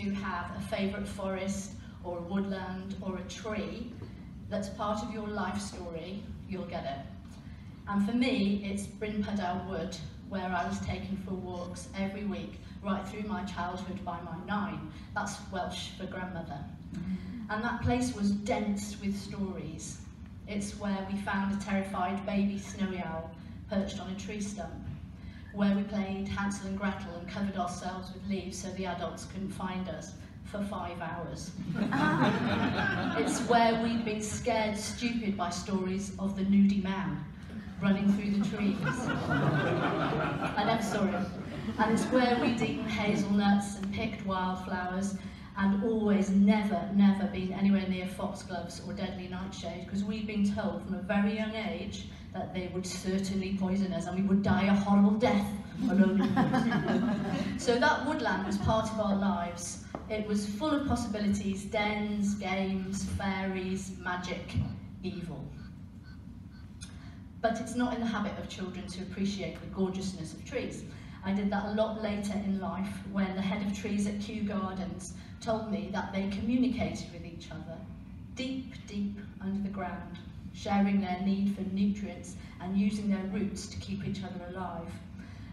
to have a favourite forest or a woodland or a tree that's part of your life story, you'll get it. And for me, it's Bryn Pydell Wood, where I was taken for walks every week, right through my childhood by my 9. That's Welsh for grandmother. And that place was dense with stories. It's where we found a terrified baby snowy owl perched on a tree stump, where we played Hansel and Gretel and covered ourselves with leaves so the adults couldn't find us for 5 hours. It's where we'd been scared stupid by stories of the Nudie Man running through the trees. I never saw him. And it's where we'd eaten hazelnuts and picked wildflowers and always never been anywhere near foxgloves or deadly nightshade, because we'd been told from a very young age that they would certainly poison us and we would die a horrible death alone in the woods. So that woodland was part of our lives. It was full of possibilities, dens, games, fairies, magic, evil. But it's not in the habit of children to appreciate the gorgeousness of trees. I did that a lot later in life when the head of trees at Kew Gardens told me that they communicated with each other deep under the ground, sharing their need for nutrients and using their roots to keep each other alive.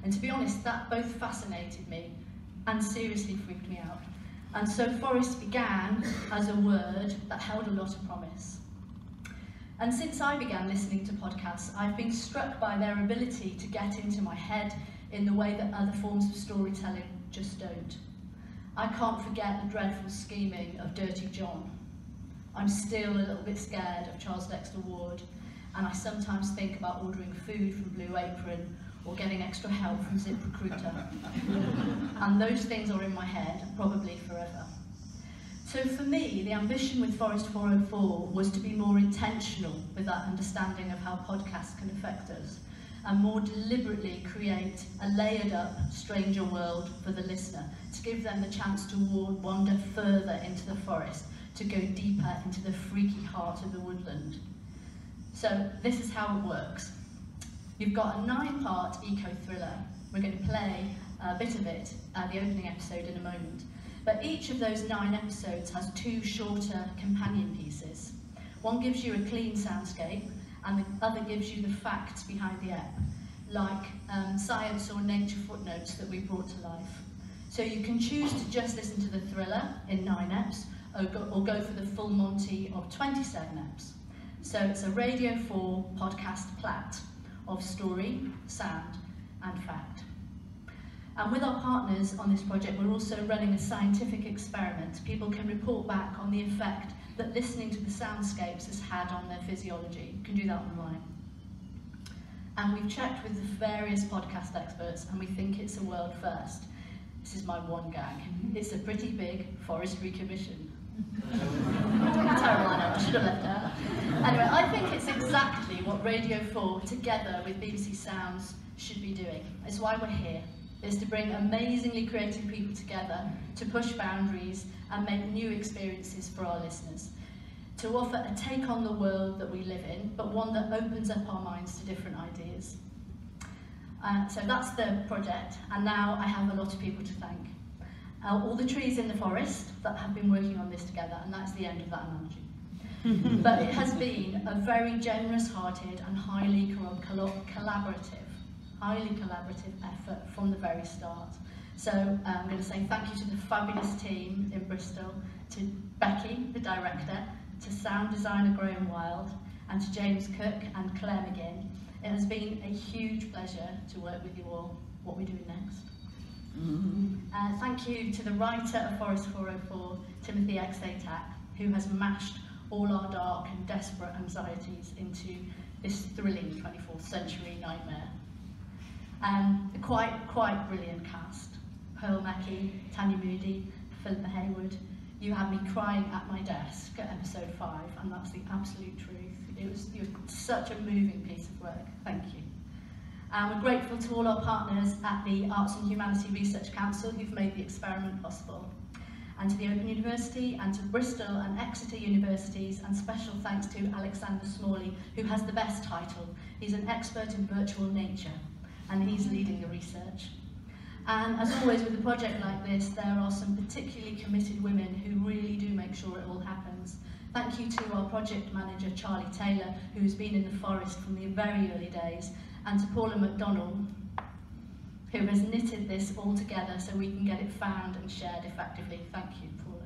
And to be honest, that both fascinated me and seriously freaked me out. And so forest began as a word that held a lot of promise. And since I began listening to podcasts, I've been struck by their ability to get into my head in the way that other forms of storytelling just don't. I can't forget the dreadful scheming of Dirty John. I'm still a little bit scared of Charles Dexter Ward, and I sometimes think about ordering food from Blue Apron or getting extra help from ZipRecruiter. And those things are in my head, probably forever. So for me, the ambition with Forest 404 was to be more intentional with that understanding of how podcasts can affect us, and more deliberately create a layered up, stranger world for the listener, to give them the chance to wander further into the forest, to go deeper into the freaky heart of the woodland. So this is how it works. You've got a 9-part eco-thriller. We're going to play a bit of it at the opening episode in a moment. But each of those 9 episodes has 2 shorter companion pieces. One gives you a clean soundscape, and the other gives you the facts behind the ep, like science or nature footnotes that we brought to life. So you can choose to just listen to the thriller in 9 eps, or go for the full Monty of 27 eps. So it's a Radio 4 podcast plat of story, sound, and fact. And with our partners on this project, we're also running a scientific experiment. People can report back on the effect that listening to the soundscapes has had on their physiology. You can do that online. And we've checked with the various podcast experts, and we think it's a world first. This is my one gag. It's a pretty big forestry commission. Terrible, I know, I should have left it out. Anyway, I think it's exactly what Radio 4, together with BBC Sounds, should be doing. It's why we're here. Is to bring amazingly creative people together to push boundaries and make new experiences for our listeners, to offer a take on the world that we live in, but one that opens up our minds to different ideas. So that's the project, and now I have a lot of people to thank. All the trees in the forest that have been working on this together, and that's the end of that analogy. But it has been a very generous-hearted and highly collaborative effort from the very start. So I'm going to say thank you to the fabulous team in Bristol, to Becky, the director, to sound designer Graham Wild, and to James Cook and Claire McGinn. It has been a huge pleasure to work with you all. What are we doing next? Thank you to the writer of Forest 404, Timothy X. Atack, who has mashed all our dark and desperate anxieties into this thrilling 24th century nightmare. A quite brilliant cast. Pearl Mackie, Tanya Moody, Philippa Hayward. You had me crying at my desk at episode 5, and that's the absolute truth. It was such a moving piece of work. Thank you. We're grateful to all our partners at the Arts and Humanity Research Council who've made the experiment possible, and to the Open University and to Bristol and Exeter universities, and special thanks to Alexander Smalley, who has the best title. He's an expert in virtual nature, and he's leading the research. And as always with a project like this, there are some particularly committed women who really do make sure it all happens. Thank you to our project manager, Charlie Taylor, who's been in the forest from the very early days, and to Paula McDonnell, who has knitted this all together so we can get it found and shared effectively. Thank you, Paula.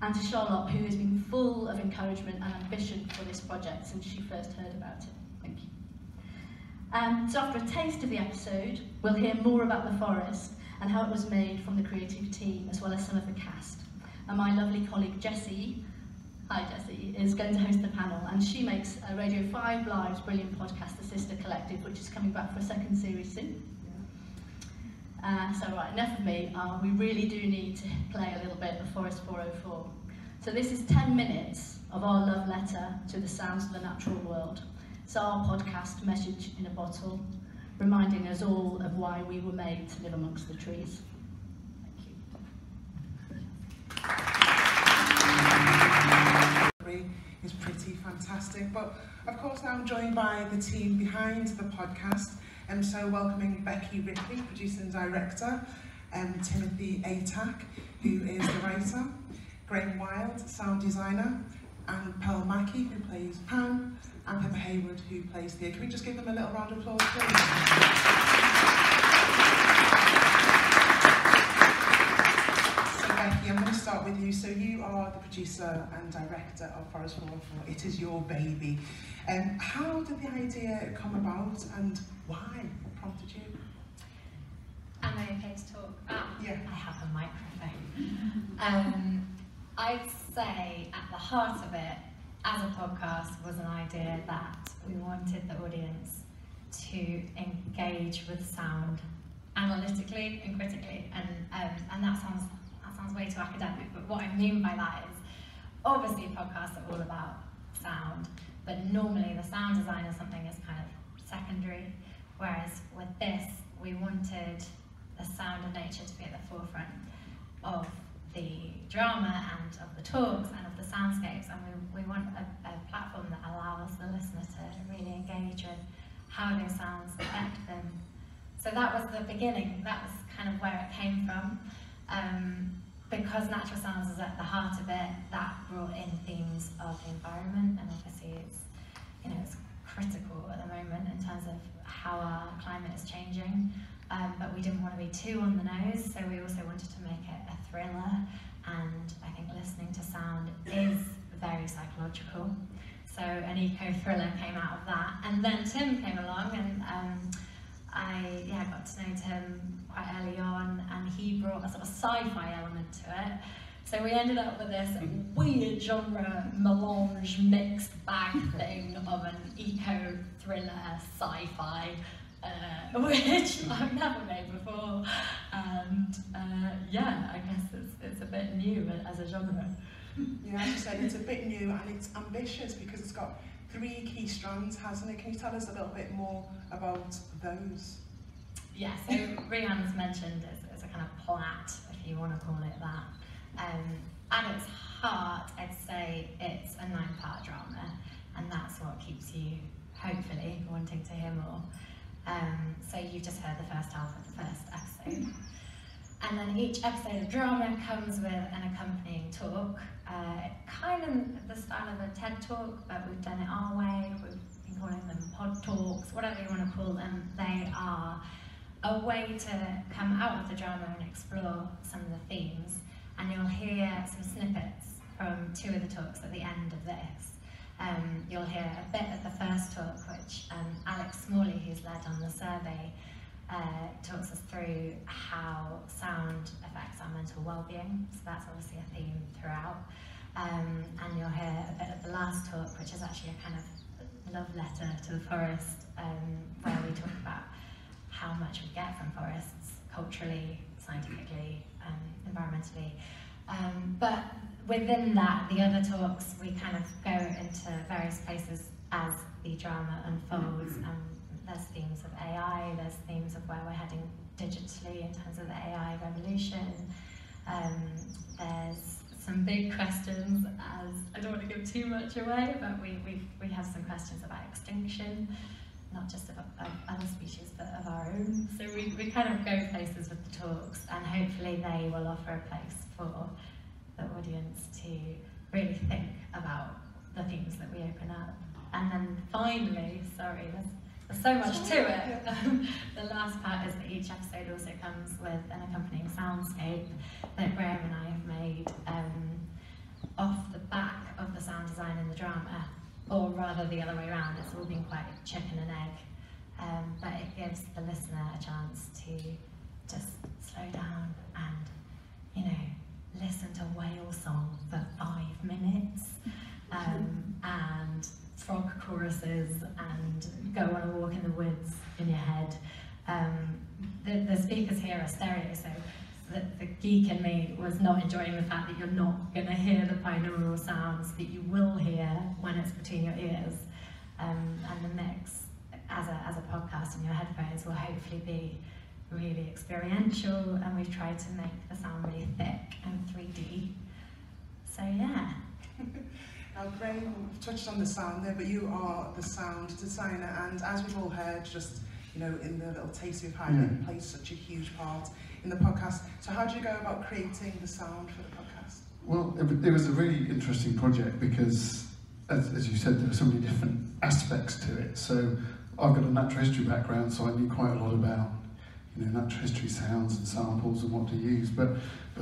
And to Charlotte, who has been full of encouragement and ambition for this project since she first heard about it. Thank you. So after a taste of the episode, we'll hear more about the forest and how it was made from the creative team, as well as some of the cast. And my lovely colleague Jessie, hi Jessie, is going to host the panel, and she makes Radio 5 Live's brilliant podcast, The Sister Collective, which is coming back for a second series soon. So right, enough of me. We really do need to play a little bit of Forest 404. So this is 10 minutes of our love letter to the sounds of the natural world. It's our podcast message in a bottle, reminding us all of why we were made to live amongst the trees. Thank you. Is pretty fantastic, but of course now I'm joined by the team behind the podcast, and so welcoming Becky Ripley, producer and director, Timothy Atack, who is the writer, Graham Wild, sound designer, and Pearl Mackie, who plays Pam, and Pippa Haywood, who plays Thea. Can we just give them a little round of applause, please? Becky, I'm going to start with you. So you are the producer and director of Forest 404. It is your baby. How did the idea come about, and why? What prompted you? Am I okay to talk? Yeah. I have a microphone. I'd say at the heart of it, as a podcast, was an idea that we wanted the audience to engage with sound analytically and critically, and that sounds way too academic, but what I mean by that is, obviously podcasts are all about sound, but normally the sound design of something is kind of secondary, whereas with this, we wanted the sound of nature to be at the forefront of the drama and of the talks and of the soundscapes, and we want a platform that allows the listener to really engage with how those sounds affect them. So that was the beginning, that was kind of where it came from. Because natural sounds is at the heart of it, that brought in themes of the environment, and obviously it's critical at the moment in terms of how our climate is changing. But we didn't want to be too on the nose, so we also wanted to make it a thriller, and I think listening to sound is very psychological. So an eco-thriller came out of that, and then Tim came along, and I got to know Tim quite early on, and he brought a sort of sci-fi element to it. So we ended up with this weird genre melange mixed bag thing of an eco-thriller sci-fi, which I've never made before, and I guess it's a bit new as a genre. Yeah, as you said, it's a bit new and it's ambitious because it's got 3 key strands, hasn't it? Can you tell us a little bit more about those? Yeah, so Rihanna's mentioned as a kind of plat, if you want to call it that. At its heart, I'd say it's a 9-part drama, and that's what keeps you, hopefully, wanting to hear more. So you just heard the first half of the first episode. And then each episode of drama comes with an accompanying talk, kind of the style of a TED Talk, but we've done it our way. We've been calling them pod talks, whatever you want to call them. They are a way to come out of the drama and explore some of the themes. And you'll hear some snippets from 2 of the talks at the end of this. You'll hear a bit of the first talk, which Alex Smalley, who's led on the survey, talks us through how sound affects our mental well-being. So that's obviously a theme throughout. And you'll hear a bit of the last talk, which is actually a kind of love letter to the forest, where we talk about how much we get from forests, culturally, scientifically, environmentally. But within that, the other talks, we kind of go into various places as the drama unfolds. There's themes of AI, there's themes of where we're heading digitally in terms of the AI revolution. There's some big questions, as I don't want to give too much away, but we have some questions about extinction, not just of other species, but of our own. So we kind of go places with the talks, and hopefully they will offer a place for the audience to really think about the themes that we open up. And then finally, sorry, there's so much to it. The last part is that each episode also comes with an accompanying soundscape that Graham and I have made off the back of the sound design in the drama, or rather the other way around. It's all been quite chicken and egg, but it gives the listener a chance to just slow down and, you know, listen to whale song for 5 minutes, and frog choruses, and go on a walk in the woods in your head. The speakers here are stereo, so the geek in me was not enjoying the fact that you're not going to hear the binaural sounds that you will hear when it's between your ears. And the mix as a podcast in your headphones will hopefully be really experiential, and we've tried to make the sound really thick and 3D. So yeah. Now Graham, we've touched on the sound there, but you are the sound designer, and as we've all heard, just in the little taste we've had, it plays such a huge part in the podcast. So how do you go about creating the sound for the podcast? Well, it was a really interesting project because, as you said, there were so many different aspects to it. So I've got a natural history background, so I knew quite a lot about natural history sounds and samples and what to use. But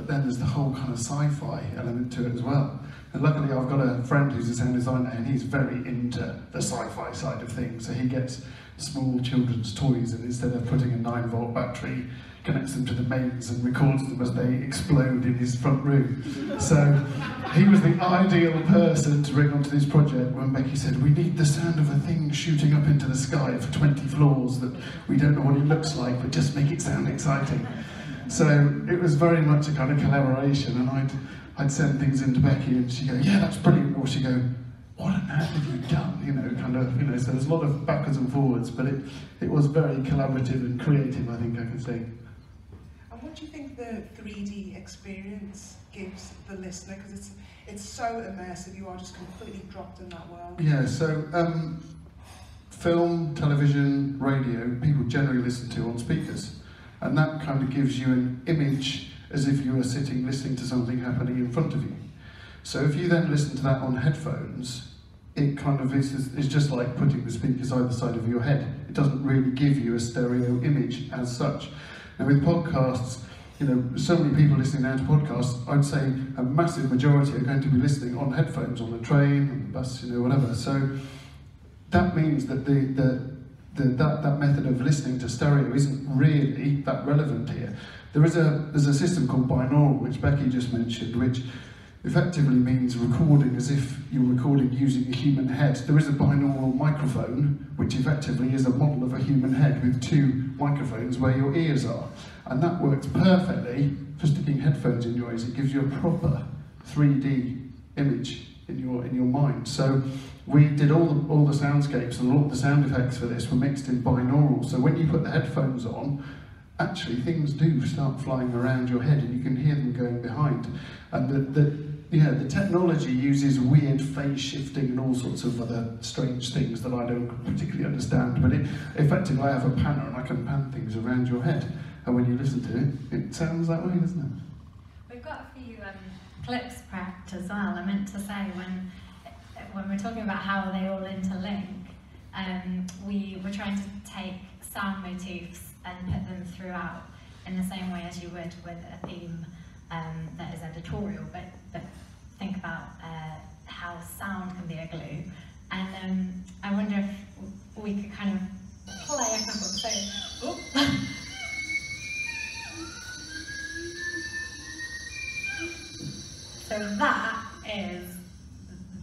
then there's the whole kind of sci-fi element to it as well. And luckily I've got a friend who's a sound designer, and he's very into the sci-fi side of things. So he gets small children's toys, and instead of putting a 9-volt battery, connects them to the mains and records them as they explode in his front room. So he was the ideal person to bring onto this project when Becky said, we need the sound of a thing shooting up into the sky for 20 floors that we don't know what it looks like, but just make it sound exciting. So it was very much a kind of collaboration, and I'd send things into Becky and she'd go, yeah, that's brilliant, or she'd go, what on earth have you done? So there's a lot of backwards and forwards, but it was very collaborative and creative, I think I can say. And what do you think the 3D experience gives the listener? Because it's so immersive, you are just completely dropped in that world. Yeah, so film, television, radio, people generally listen to on speakers. And that kind of gives you an image as if you were sitting listening to something happening in front of you. So if you then listen to that on headphones, it kind of is just like putting the speakers either side of your head. It doesn't really give you a stereo image as such. Now with podcasts, so many people listening now to podcasts, I'd say a massive majority are going to be listening on headphones, on the train, on the bus, whatever. So that means that that method of listening to stereo isn't really that relevant here. There's a system called binaural, which Becky just mentioned, which effectively means recording as if you're recording using a human head. There is a binaural microphone, which effectively is a model of a human head with 2 microphones where your ears are. And that works perfectly for sticking headphones in your ears. It gives you a proper 3D image in your mind. So we did all the soundscapes, and all the sound effects for this were mixed in binaural. So when you put the headphones on, actually things do start flying around your head, and you can hear them going behind. And the technology uses weird phase shifting and all sorts of other strange things that I don't particularly understand. But effectively, I have a panner and I can pan things around your head. And when you listen to it, it sounds that way, doesn't it? We've got a few clips prepped as well. I meant to say, when we're talking about how they all interlink, we were trying to take sound motifs and put them throughout in the same way as you would with a theme that is editorial, but think about how sound can be a glue. And I wonder if we could kind of play a couple. So that is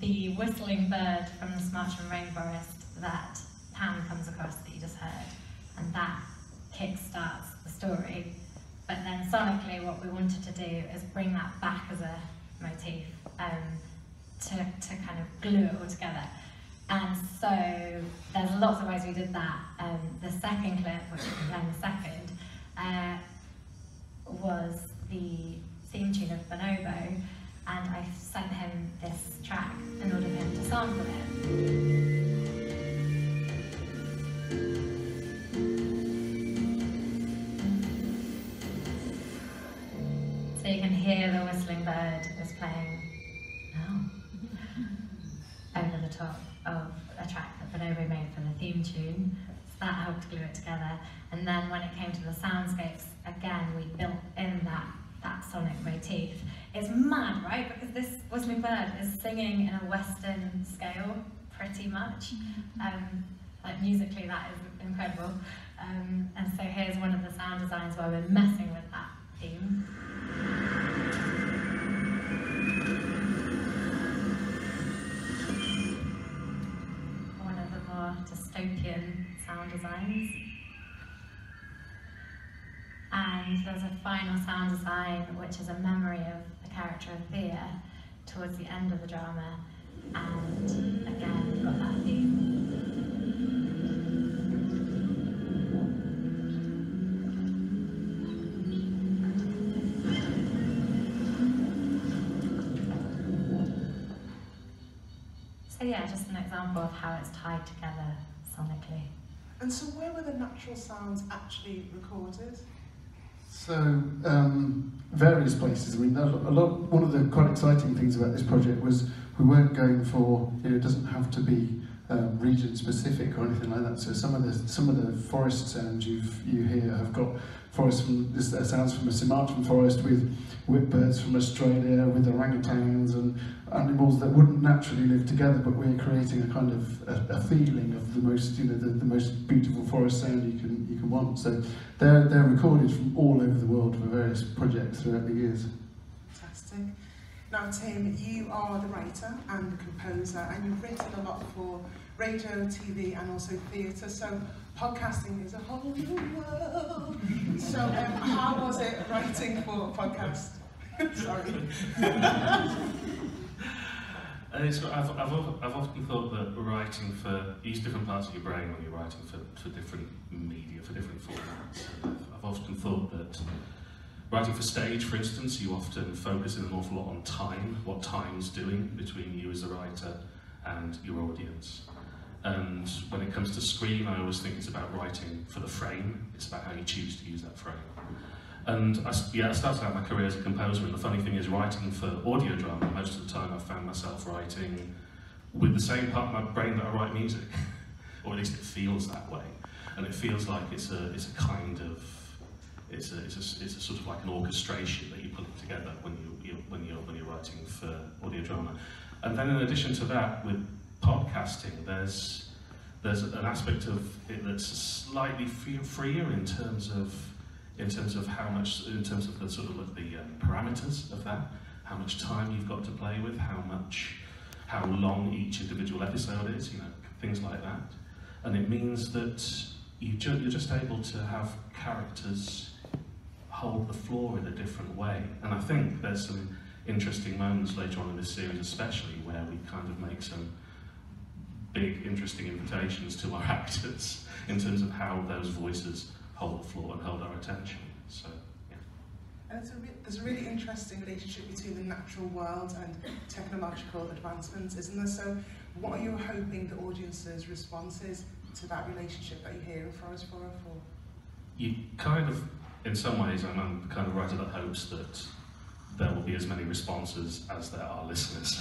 the whistling bird from the Sumatran rainforest that Pam comes across that you just heard, and that kick-starts the story. But then sonically what we wanted to do is bring that back as a motif to kind of glue it all together. And so there's lots of ways we did that. The second clip, which we can play in a second, was the theme tune of Bonobo, and I sent him this track in order for him to sample it. here the whistling bird is playing now over the top of a track that Bonobo made for the theme tune. So that helped glue it together. And then when it came to the soundscapes, again, we built in that sonic motif. It's mad, right? Because this whistling bird is singing in a Western scale, pretty much. Like musically, that is incredible. And so here's one of the sound designs where we're messing with that theme. One of the more dystopian sound designs. And there's a final sound design which is a memory of the character of Thea towards the end of the drama. And again, we've got that theme. So yeah, just an example of how it's tied together sonically. And so where were the natural sounds actually recorded? So, various places. I mean, one of the quite exciting things about this project was we weren't going for, it doesn't have to be region specific or anything like that. So some of the forest sounds you hear have got sounds from a Sumatran forest with whipbirds from Australia, with orangutans and animals that wouldn't naturally live together, but we're creating a kind of a feeling of the most, the most beautiful forest sound you can want. So they're recorded from all over the world for various projects throughout the years. Fantastic. Now, Tim, you are the writer and the composer, and you've written a lot for radio, TV, and also theatre. So podcasting is a whole new world. So how was it writing for a podcast? Sorry. I've often thought that writing you use different parts of your brain when you're writing for different media, for different formats. I've often thought that writing for stage, for instance, you often focus an awful lot on time, what time's doing between you as a writer and your audience. And when it comes to screen, I always think it's about writing for the frame. It's about how you choose to use that frame. And I started out my career as a composer, and the funny thing is, writing for audio drama, most of the time I've found myself writing with the same part of my brain that I write music, or at least it feels that way. And it feels like it's a sort of like an orchestration that you're putting together when you're writing for audio drama. And then in addition to that, with podcasting, there's an aspect of it that's slightly freer in terms of how much, in terms of the sort of the parameters of that, how much time you've got to play with, how long each individual episode is, things like that. And it means that you're just able to have characters hold the floor in a different way. And I think there's some interesting moments later on in this series, especially, where we kind of make some big, interesting invitations to our actors in terms of how those voices hold the floor and hold our attention. So, yeah. And there's a really interesting relationship between the natural world and technological advancements, isn't there? So what are you hoping the audience's response is to that relationship that you're hearing from us for? You kind of, in some ways, I'm the kind of writer that hopes that there will be as many responses as there are listeners.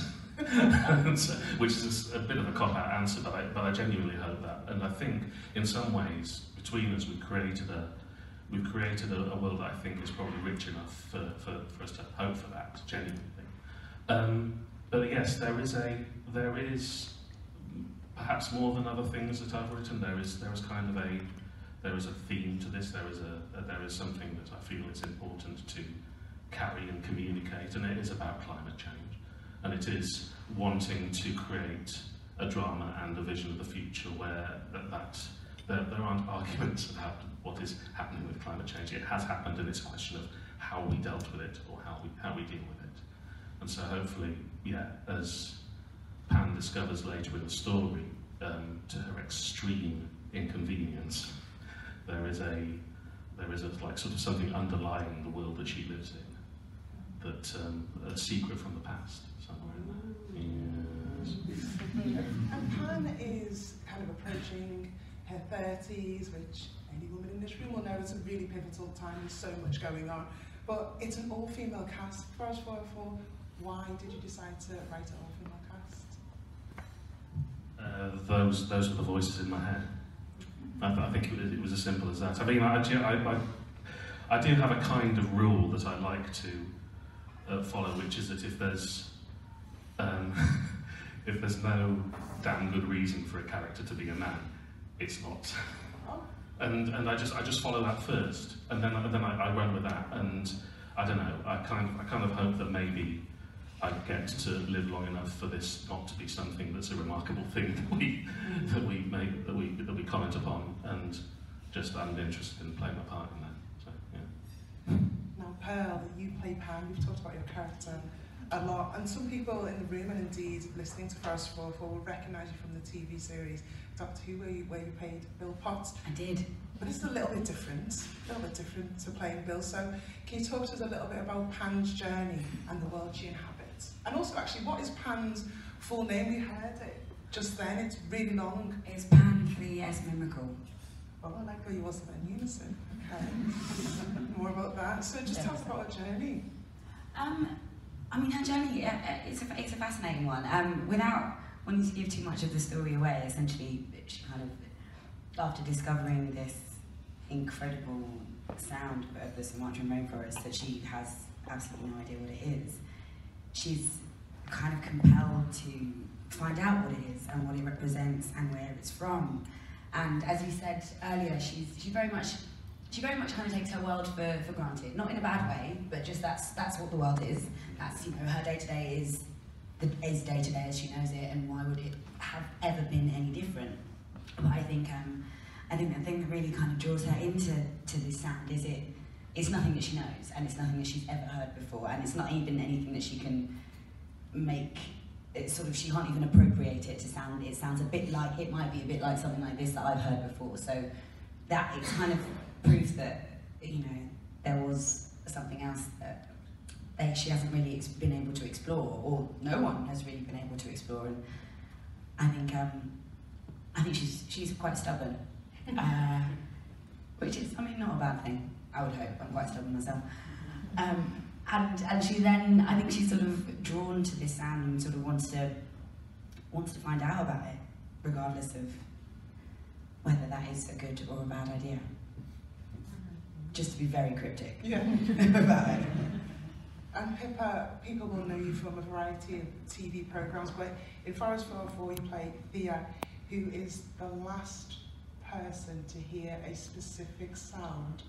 Which is a bit of a cop-out answer, but I genuinely hope that. And I think, in some ways, between us, we've created a world that I think is probably rich enough for us to hope for that, genuinely. But yes, there is perhaps more than other things that I've written. There is a theme to this. There is something that I feel it's important to carry and communicate, and it is about climate change. And it is wanting to create a drama and a vision of the future where there aren't arguments about what is happening with climate change. It has happened, and it's a question of how we dealt with it, or how we deal with it. And so hopefully, as Pan discovers later in the story, to her extreme inconvenience, there is a like sort of something underlying the world that she lives in, that a secret from the past somewhere in there. Yes. And Pan is kind of approaching her 30s, which any woman in this room will know it's a really pivotal time. There's so much going on. but it's an all-female cast. Forest 404, why did you decide to write an all-female cast? Those were the voices in my head. I think it was as simple as that. I mean, I do have a kind of rule that I like to follow, which is that if there's no damn good reason for a character to be a man, it's not. And I just follow that first, and then I run with that. And I don't know. I kind of hope that maybe I get to live long enough for this not to be something that's a remarkable thing that we comment upon, and just I'm interested in playing my part in that. So yeah. Now, Pearl, you play Pan. You've talked about your character a lot, and some people in the room and indeed listening to Forest 404 will recognise you from the TV series Doctor Who, where you played Bill Potts. I did. But it's a little bit different to playing Bill. So can you talk to us a little bit about Pan's journey and the world she inhabits? And also, actually, what is Pan's full name? We heard it just then. It's really long. It's Pan, the S-miracle. Well, I like how you wasn't in unison. Okay. More about that. So just tell us about her journey. I mean, her journey, it's a fascinating one. Without wanting to give too much of the story away, essentially, she kind of, after discovering this incredible sound of the Sumatran rainforest that she has absolutely no idea what it is, she's kind of compelled to find out what it is and what it represents and where it's from. And as you said earlier, she very much kind of takes her world for granted. Not in a bad way, but just that's what the world is. That's, you know, her day-to-day is day-to-day as she knows it, and why would it have ever been any different? But I think the thing that really kind of draws her into this sound is it's nothing that she knows, and it's nothing that she's ever heard before, and it's not even anything that she can make. It's sort of, she can't even appropriate it to sound. It sounds it might be a bit like something like this that I've heard before. So that it's kind of proves that, you know, there was something else that she hasn't really been able to explore, or no one has really been able to explore. And I think she's quite stubborn, which is, I mean, not a bad thing. I would hope. I'm quite stubborn myself. And she then, I think she's sort of drawn to this sound and sort of wants to find out about it, regardless of whether that is a good or a bad idea. Just to be very cryptic about it. And Pippa, people will know you from a variety of TV programmes, but in Forest 404 you play Thea, who is the last person to hear a specific sound.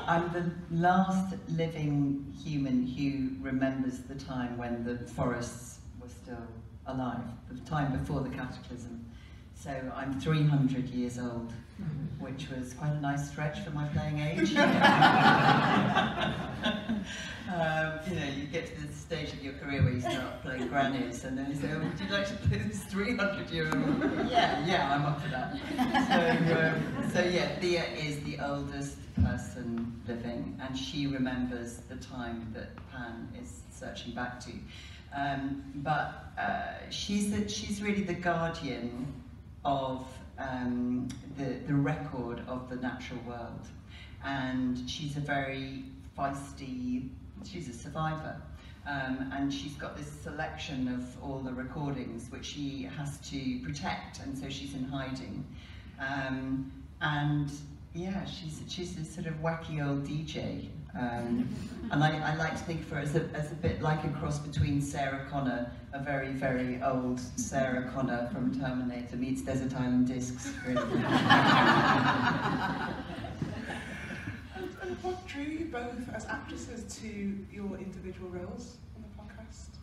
I'm the last living human who remembers the time when the forests were still alive, the time before the cataclysm. So I'm 300 years old, which was quite a nice stretch for my playing age. You know, you get to this stage of your career where you start playing grannies, and then you say, oh, would you like to play this 300-year-old? Yeah, I'm up for that. So yeah, Thea is the oldest person living, and she remembers the time that Pan is searching back to. But she's really the guardian of the record of the natural world, and she's a very feisty, she's a survivor, and she's got this selection of all the recordings which she has to protect, and so she's in hiding, and yeah, she's this sort of wacky old DJ, and I like to think of her as a bit like a cross between Sarah Connor, a very, very old Sarah Connor from Terminator, meets Desert Island Discs, really. And what drew you both as actresses to your individual roles on the podcast?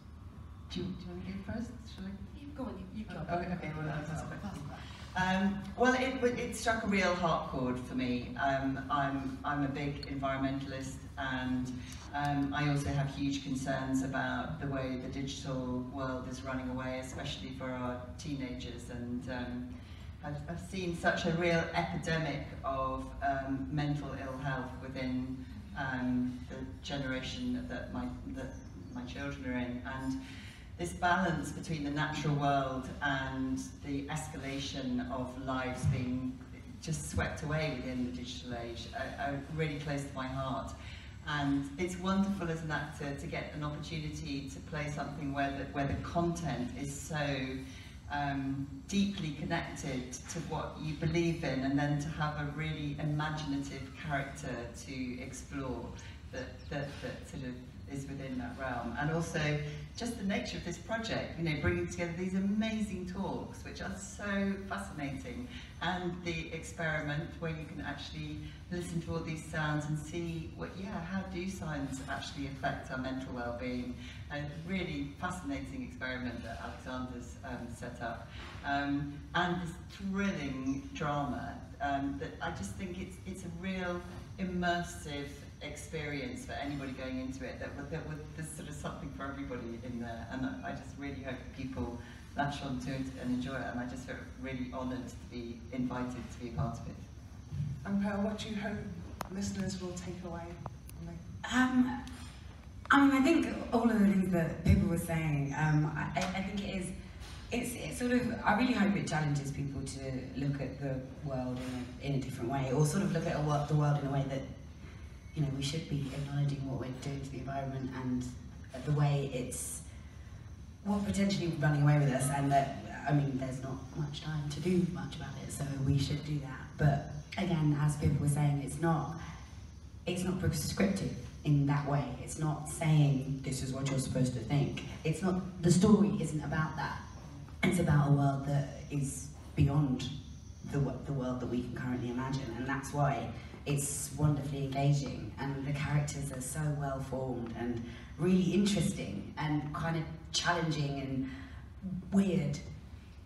Do you want to go first? Shall I? You go on, you go. Oh, okay, well, well, it struck a real heart chord for me. I'm a big environmentalist, and I also have huge concerns about the way the digital world is running away, especially for our teenagers. And I've seen such a real epidemic of mental ill health within the generation that my children are in, and this balance between the natural world and the escalation of lives being just swept away within the digital age are really close to my heart. And it's wonderful as an actor to get an opportunity to play something where the content is so deeply connected to what you believe in, and then to have a really imaginative character to explore that sort of is within that realm. And also just the nature of this project, you know, bringing together these amazing talks which are so fascinating, and the experiment where you can actually listen to all these sounds and see how do sounds actually affect our mental well-being. A really fascinating experiment that Alexander's set up, and this thrilling drama that I just think it's a real immersive experience for anybody going into it. There's sort of something for everybody in there, and I just really hope that people latch onto it and enjoy it. And I just feel really honoured to be invited to be a part of it. And Pearl, what do you hope listeners will take away? I mean, I think all of the things that people were saying, I think it's sort of, I really hope it challenges people to look at the world in a different way, or sort of look at the world in a way that, you know, we should be acknowledging what we're doing to the environment and the way it's potentially running away with us, and that, I mean, there's not much time to do much about it, so we should do that. But again, as people were saying, it's not prescriptive in that way. It's not saying this is what you're supposed to think. It's not, the story isn't about that. It's about a world that is beyond the world that we can currently imagine, and that's why it's wonderfully engaging, and the characters are so well formed and really interesting and kind of challenging and weird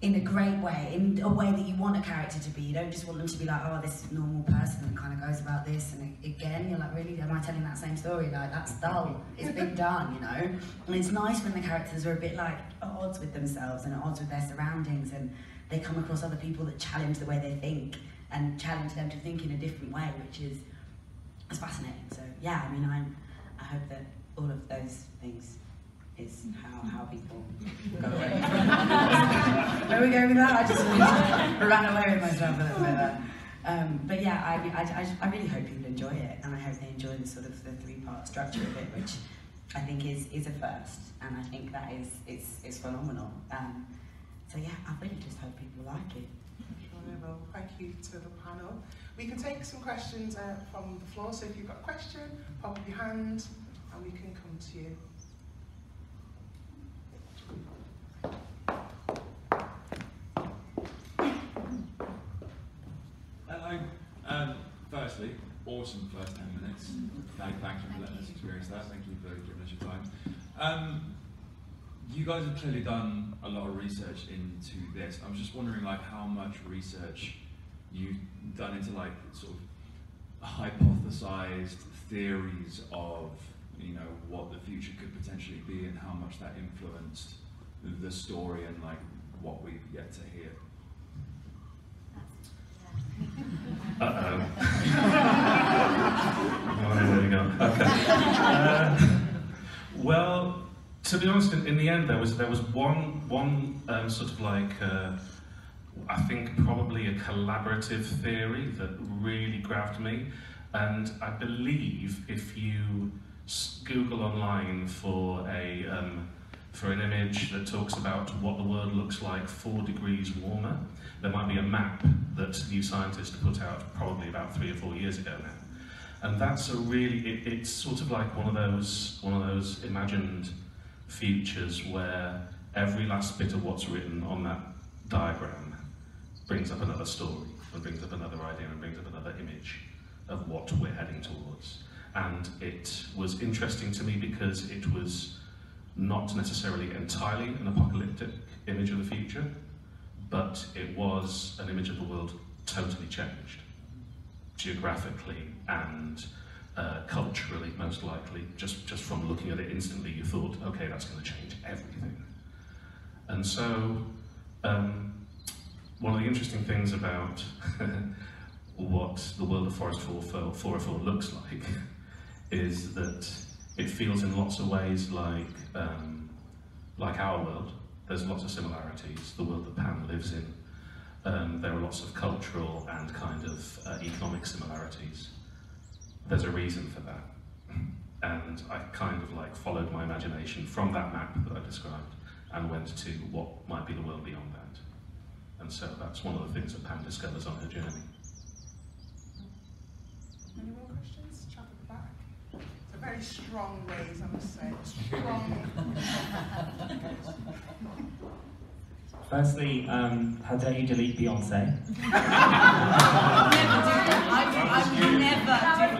in a great way, in a way that you want a character to be. You don't just want them to be like, oh, this normal person that kind of goes about this, and again, you're like, really, am I telling that same story? Like, that's dull. It's been done, you know? And it's nice when the characters are a bit like at odds with themselves and at odds with their surroundings, and they come across other people that challenge the way they think and challenge them to think in a different way, which is fascinating. So yeah, I mean, I hope that all of those things is how people go away. Where are we going with that? I just ran away with myself a little bit there. But yeah, I really hope people enjoy it, and I hope they enjoy the sort of the three-part structure of it, which I think is a first, and I think that is phenomenal. So yeah, I really just hope people like it. Well, thank you to the panel. We can take some questions from the floor, so if you've got a question, pop up your hand and we can come to you. Hello. Firstly, awesome first 10 minutes. Thank you for letting us experience that. Thank you for giving us your time. You guys have clearly done a lot of research into this. I was just wondering, like, how much research you've done into, like, sort of hypothesized theories of, you know, what the future could potentially be, and how much that influenced the story and, like, what we get to hear. Uh-oh. Oh, there we go. Okay. Well, to be honest, in the end, there was one sort of like I think probably a collaborative theory that really grabbed me, and I believe if you Google online for an image that talks about what the world looks like 4 degrees warmer, there might be a map that New Scientist put out probably about 3 or 4 years ago now, and that's a really it's sort of like one of those imagined futures where every last bit of what's written on that diagram brings up another story, and brings up another idea, and brings up another image of what we're heading towards. And it was interesting to me because it was not necessarily entirely an apocalyptic image of the future, but it was an image of the world totally changed, geographically and culturally, most likely. Just from looking at it instantly, you thought, okay, that's going to change everything. And so, one of the interesting things about what the world of Forest 404 looks like is that it feels in lots of ways like our world. There's lots of similarities, the world that Pam lives in. There are lots of cultural and kind of economic similarities. There's a reason for that. And I kind of like followed my imagination from that map that I described and went to what might be the world beyond that. And so that's one of the things that Pam discovers on her journey. Any more questions? Chat at the back. It's a very strong raise, I must say. Strong. Firstly, how dare you delete Beyonce?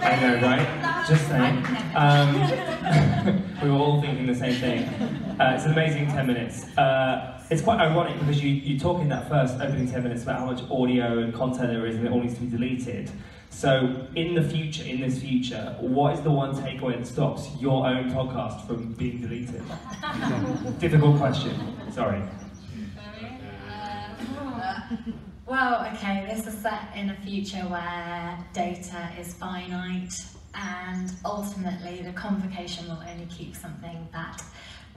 I know, right? Just saying. We were all thinking the same thing. It's an amazing 10 minutes. It's quite ironic because you talk in that first opening 10 minutes about how much audio and content there is and it all needs to be deleted. So in this future, what is the one takeaway that stops your own podcast from being deleted? Difficult question, sorry. Well, okay, this is set in a future where data is finite and ultimately the convocation will only keep something that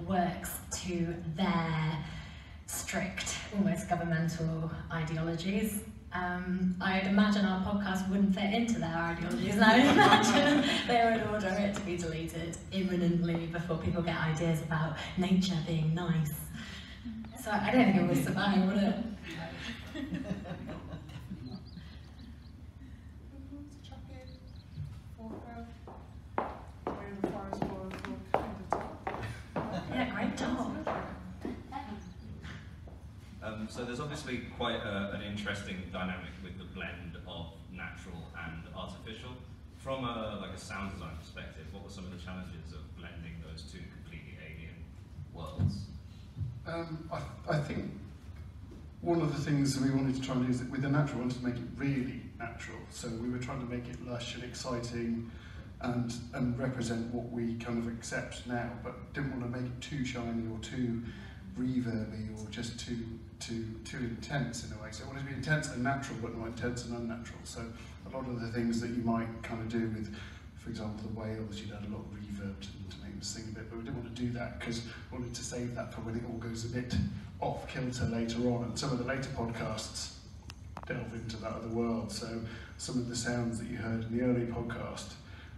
works to their strict, almost governmental ideologies. I'd imagine our podcast wouldn't fit into their ideologies, and I'd imagine they would order it to be deleted imminently before people get ideas about nature being nice. So I don't think it would survive, would it? Yeah, great job. So there's obviously quite an interesting dynamic with the blend of natural and artificial. From a sound design perspective, what were some of the challenges of blending those two completely alien worlds? I think one of the things that we wanted to try and do is that with the natural, we wanted to make it really natural. So we were trying to make it lush and exciting and represent what we kind of accept now, but didn't want to make it too shiny or too reverby or just too intense in a way. So it wanted to be intense and natural, but not intense and unnatural. So a lot of the things that you might kind of do with, for example, the whales, you'd add a lot of reverb to them to make them sing a bit, but we didn't want to do that because we wanted to save that for when it all goes a bit off kilter later on. And some of the later podcasts delve into that other world. So some of the sounds that you heard in the early podcast,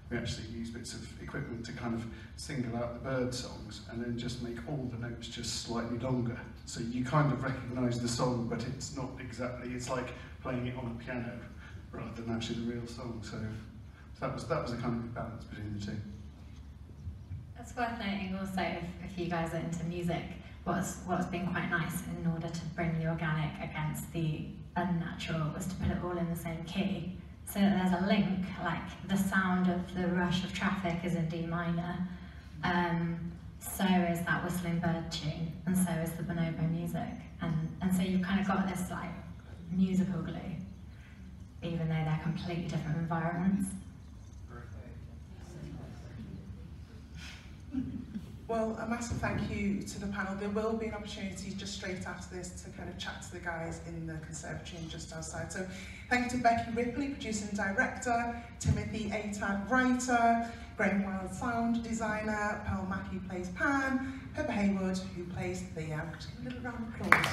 we actually use bits of equipment to kind of single out the bird songs and then just make all the notes just slightly longer. So you kind of recognise the song, but it's not exactly, it's like playing it on a piano rather than actually the real song. So that was a kind of balance between the two. It's worth noting also, if you guys are into music, what's been quite nice in order to bring the organic against the unnatural was to put it all in the same key. So that there's a link, like the sound of the rush of traffic is in D minor, so is that whistling bird tune, and so is the bonobo music. And so you've kind of got this like musical glue, even though they're completely different environments. Well, a massive thank you to the panel. There will be an opportunity just straight after this to kind of chat to the guys in the conservatory and just outside. So thank you to Becky Ripley, producer and director, Timothy Atag, writer, Graham Wild, sound designer, Pearl Mackie plays Pan, Pepper Haywood, who plays Thea. Just a little round of applause.